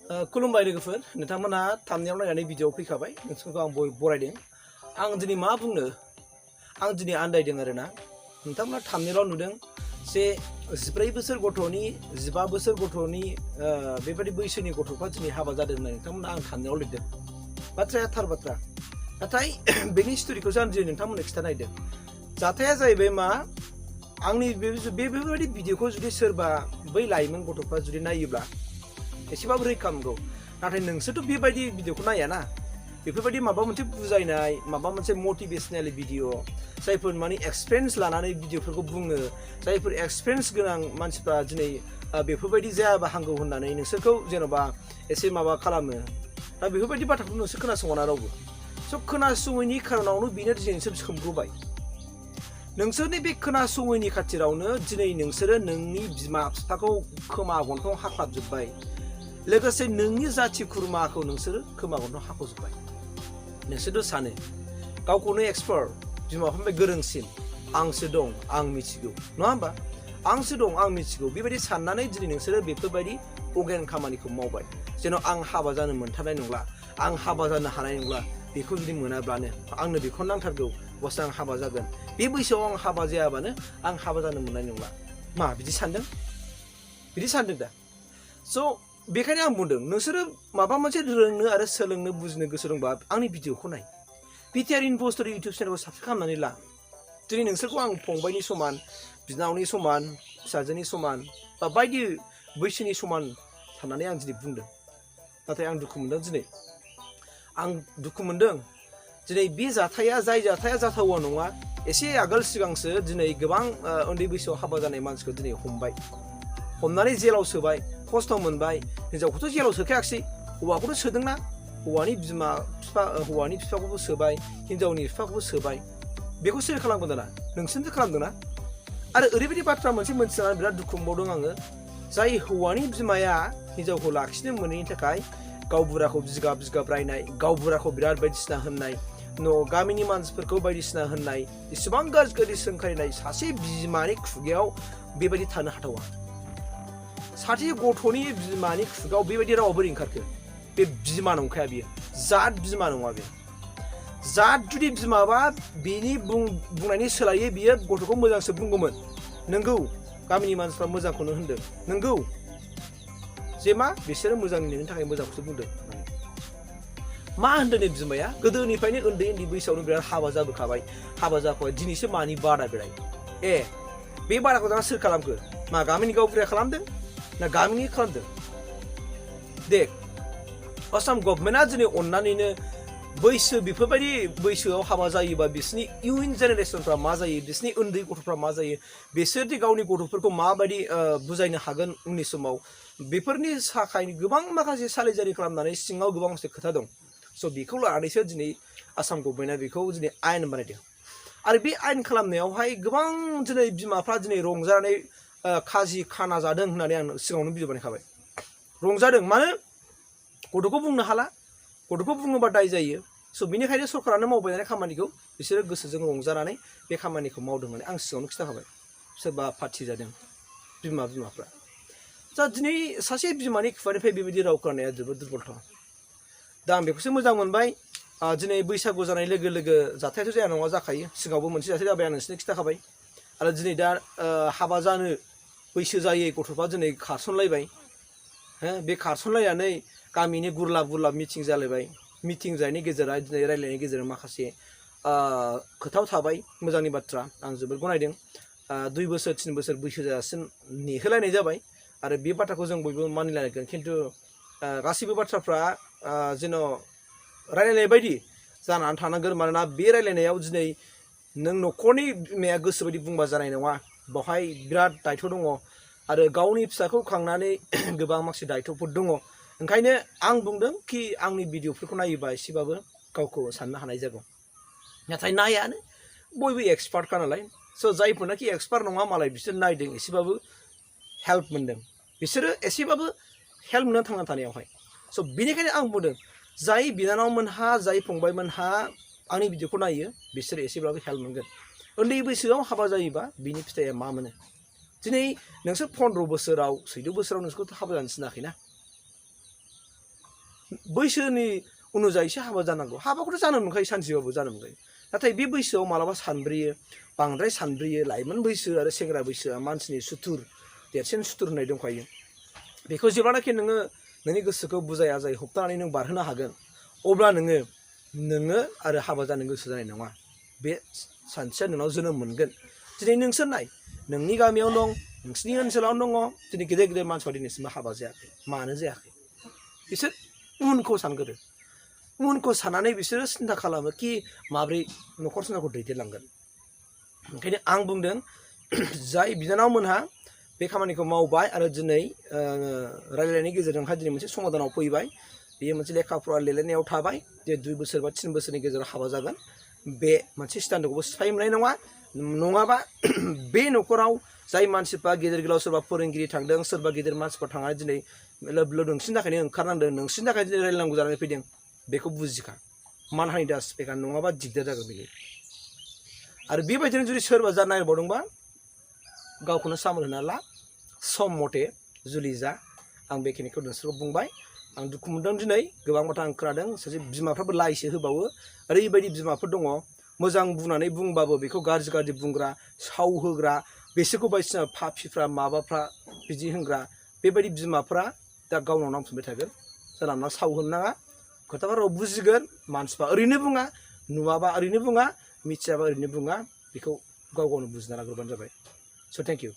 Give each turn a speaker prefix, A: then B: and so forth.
A: खुलुमबाय लोगोफोर नोंथांमोना थामनेयाव नायनानै भिडिअ फैखाबाय नोंसोरखौ आं बरायदों आं दिनै मा बुंनो आं दिनै आन्दायदों आरोना नोंथांमोना थामनेयाव नुदों जे 14 बोसोर गथ'नि 15 बोसोर गथ'नि बेबायदि बैसोनि गथ'फ्रा दिनै हाबा जादों होननानै नोंथांमोना आं थामनेयाव लिरदों बाथ्राया थार बाथ्रा नाथाय बेनि स्ट'रिखौ आं दिनै नोंथांमोननो खिन्थानायदों जाथाया जाहैबाय मा आंनि बेबायदि भिडिअखौ जुदि सोरबा बै लाइमोन गथ'फ्रा जुदि नायोब्ला एसेबाबो रैखा मोनगौ नाथाय नोंसोरथ' बेबायदि भिडिअखौ नायाना बेफोरबायदि माबा मोनसे बुजायनाय माबा मोनसे मोटिभेशनेल भिडिअ जायफोर माने एक्सपिरियेन्स लानानै भिडिअफोरखौ बुङो जायफोर एक्सपिरियेन्स गोनां मानसिफ्रा दिनै बेफोरबायदि जायाबा हामगौ होननानै नोंसोरखौ जेन'बा एसे माबा खालामो दा बेफोरबायदि बाथ्राखौ नोंसोर खोनासङा रावबो स' खोनासङैनि खारनावनो बेनो दिनै नोंसोर सोमग्रोबाय नोंसोरनि बे खोनासङैनि खाथिरावनो दिनै नोंसोरो नोंनि बिमा बिफाखौ खोमा गन्थं हाख्लाबजोब्बाय लोगोसे नोंनि जाथि खुरमाखौ नोंसोरो खोमा गन्थं हाख'जोब्बाय नोंसोरथ' सानो गावखौनो एक्सपार्ट बिमा बिफानिफ्राय गोरोंसिन आंसो दं आं मिथिगौ नङा होमबा आंसो दं आं मिथिगौ बेबायदि साननानै दिनै नोंसोरो बेफोरबायदि अगेन खामानिखौ मावबाय जेन' आं हाबा जानो मोनथारनाय नंला आं हाबा जानो हानाय नंला बेखौ जुदि मोनाब्लानो आंनो बेखौ नांथारगौ बस आं हाबा जागोन बे बैसोआव आं हाबा जायाबानो आं हाबा जानो मोननाय नंला मा बिदि सानदों दा स' बेखायनो आं बुंदों नोंसोरो माबा मोनसे रोंनो आरो सोलोंनो बुजिनो गोसो दंबा आंनि भिडिअखौ नाय Btrinfostudio इउटुब चेनेलखौ साबस्क्राइब खालामनानै ला दिनै नोंसोरखौ आं फंबायनि समान बिनावनि समान फिसाजोनि समान बा बायदि बैसोनि समान साननानै आं दिनै बुंदों नाथाय आं दुखु मोनदों दिनै बे जाथाया जाय जाथाया जाथावा नङा एसे आगोल सिगांसो दिनै गोबां उन्दै बैसोआव हाबा जानाय मानसिखौ दिनै हमनानै जेलाव सोबाय खस्थ' मोनबाय हिनजावखौथ' जेलाव सोखायाखिसै हौवाखौथ' सोदोंना हौवानि बिफाखौबो सोबाय हिनजावनि बिफाखौबो सोबाय बेखौ सोर खालामगोन दाना नोंसोरसो खालामदोंना आरो ओरैबायदि बाथ्रा मोनथिनानै बिराद दुखु मोनबावदों आङो जाय हौवानि बिमाया हिनजावखौ लाखिनो मोनैनि थाखाय गावबुराखौ बिगाब रायनाय गावबुराखौ बिराद बायदिसिना होननाय गामिनि मानसिफोरखौ बायदिसिना होननाय इसेबां गाज्रि सोंखारिनाय सासे बिमानि खुगायाव बेबायदि थानो हाथावा सासे गथ'नि बिमानि खुगायाव बेबायदि रावा बोरै ओंखारखो बे बिमा नंखाया बियो जात बिमा नङा बे जात जुदि बिमाबा बेनि बुंनायनि सोलायै बियो गथ'खौ मोजांसो बुंगौमोन नोंगौ गामिनि मानसिफ्रा मोजांखौनो होनदों नोंगौ जे मा बिसोरो मोजांनि नोंनि थाखाय मोजांखौसो बुंदों मा होनदों नै बिमाया गोदोनिफ्रायनो उन्दै बैसोआवनो बिराद हाबा जाबोखाबाय दिनैसो मानि बादा बेराय बे बादाखौ दाना सोर खालामखो मा गामिनि गावबुराया खालामदों ना गामिनि खालामदों देख आसाम गभर्नमेन्टआ दिनै अननानैनो बेफोरबायदि बैसोआव हाबा जायोबा बिसोरनि इयुन जेनेरेसनफ्रा मा जायो बिसोरनि उन्दै गथ'फ्रा मा जायो बिसोरदि गावनि गथ'फोरखौ माबायदि बुजायनो हागोन उननि समाव बेफोरनि थाखाय गोबां माखासे सालिजारि खालामनानै सिङाव गोबां माखासे खोथा दं स' बेखौ लानानैसो दिनै आसाम गभर्नमेन्टआ बेखौ दिनै आयेन बानायदों आरो बे आयेन खालामनायावहाय गोबां दिनै बिमाफ्रा दिनै रंजानानै खाजि खाना जादों होननानै आं सिगाङावनो भिडिअ बानायखाबाय रंजादों मानो गथ'खौ बुंनो हाला गथ'खौ बुङोबा दाय जायो स' बेनिखायनो सरकारानो मावबाय थानाय खामानिखौ बिसोरो गोसोजों रंजानानै बे खामानिखौ मावदों होननानै आं सिगाङावनो खिन्थाखाबाय सोरबा पार्टि जादों बिमाफ्रा दा दिनै सासे बिमानि खुगानिफ्राय बेबायदि राव खोनानाया जोबोद दुर्बलथा दा आं बेखौसो मोजां मोनबाय दिनै बैसागु जानाय लोगो लोगो जाथायाथ' जाया नङा जाखायो सिगाङावबो मोनसे जाथाय जाबाय आं नोंसोरनो खिन्थाखाबाय आरो दिनै दा हाबा जानो बैसो जायै गथ'फ्रा दिनै खारसनलायबाय बे खारसनलायनानै गामिनि गुरलाब मिटिं जालायबाय मिटिं जानायनि गेजेराव दिनै रायलायनायनि गेजेराव माखासे खोथाव थाबाय मोजांनि बाथ्रा आं जोबोद गनायदों 2 बोसोर 3 बोसोर बैसो जाजासिम नेहोलायनाय जाबाय आरो बे बाथ्राखौ जों बयबो मानिलायगोन खिन्थु गासैबो बाथ्राफ्रा जेन' रायलायनाय बायदि जानानै थानांगोन मानोना बे रायलायनायाव दिनै नों न'खरनि बिमाया गोसो बायदि बुंबा जानाय नङा बेवहाय बिराद दायथ' दङ आरो गावनि फिसाखौ खांनानै गोबां माखासे दायथ'फोर दङ ओंखायनो आं बुंदों कि आंनि भिडिअफोरखौ नायोबा एसेबाबो गावखौ साननो हानाय जागौ नाथाय नायानो बयबो एक्सपार्टखा नालाय स' जायफोरनाखि एक्सपार्ट नङा मालाय बिसोर नायदों एसेबाबो हेल्प मोनदों बिसोरो एसेबाबो हेल्प मोननो थांना थानायावहाय स' बेनिखायनो आं बुंदों जाय बिनानावमोनहा जाय फंबायमोनहा आंनि भिडिअखौ नायो बिसोरो एसेबाबो हेल्प मोनगोन उन्दै बैसोआव हाबा जायोबा बिनि फिथाइया मा मोनो दिनै नोंसोर 15 बोसोराव 14 बोसोराव नोंसोरखौथ' हाबा जानो थिनाखैना बैसोनि अनुजायैसो हाबा जानांगौ हाबाखौथ' जानो मोनखायो सानसेबाबो जानो मोनखायो नाथाय बे बैसोआव मालाबा सानब्रेयो बांद्राय सानब्रेयो लाइमोन बैसो आरो सेंग्रा बैसोआ मानसिनि सुथुर देरसिन सुथुर होननाय दंखायो बेखौ जेब्लानाखि नोङो नोंनि गोसोखौ बुजाय आजाय होबथानानै नों बारहोनो हागोन अब्ला नोङो आरो हाबा जानो गोसो जानाय नङा बे सानसेया नोंनाव जोनोम मोनगोन दिनै नोंसोर नाय नोंनि गामियाव दं नोंसिनि ओनसोलाव दङ दिनै गेदेर गेदेर मानसिफ्रा दिनैसिमबो हाबा जायाखै मानो जायाखै बिसोर उनखौ सानग्रो उनखौ साननानै बिसोरो सिन्था खालामो कि माब्रै न'खर संसारखौ दैदेनलांगोन ओंखायनो आं बुंदों जाय बिनानावमोनहा बे खामानिखौ मावबाय आरो दिनै रायलायनायनि गेजेरजोंहाय दिनै मोनसे समाधानाव फैबाय बेयो मोनसे लेखा फरा लिरलायनायाव थाबाय जे 2 बोसोर बा 3 बोसोरनि गेजेराव हाबा जागोन बे मोनसे स्टेन्डार्डखौबो सिफाय मोननाय नङा नङाबा बे न'खराव जाय मानसिफ्रा गेदेर गोलाव सोरबा फोरोंगिरि थांदों सोरबा गेदेर मानसिफ्रा थांनानै दिनै नोंसिनि थाखायनो ओंखारनांदों नोंसिनि थाखाय दिनै रायलायनांगौ जानानै फैदों बेखौ बुजिखा मानहानि दास बेखा नङाबा दिगदार जागोन बेयो आरो बेबायदिनो जुदि सोरबा जा नागिरबावदोंबा गावखौनो सामोल होना ला सम मथे जुलि जा आं बेखिनिखौ नोंसोरखौ बुंबाय आं दुखु मोनदों दिनै गोबां बाथ्रा आं खोनादों सासे बिमाफ्राबो लाइसो होबावो ओरैबायदि बिमाफोर दङ मोजां बुंनानै बुंबाबो बेखौ गाज्रि गाज्रि बुंग्रा साव होग्रा बिसोरखौ बायदिसिना फाफिफ्रा माबाफ्रा बिदि होनग्रा बेबायदि बिमाफ्रा दा गावनाव नांफिनबाय थागोन जानला मोनला साव होनो नाङा खोथाखौ राव बुजिगोन मानसिफ्रा ओरैनो बुङा नुवाबा ओरैनो बुङा मिथियाबा ओरैनो बुङा बेखौ गाव गावनो बुजिना लाग्रोबानो जाबाय स' थेंक इउ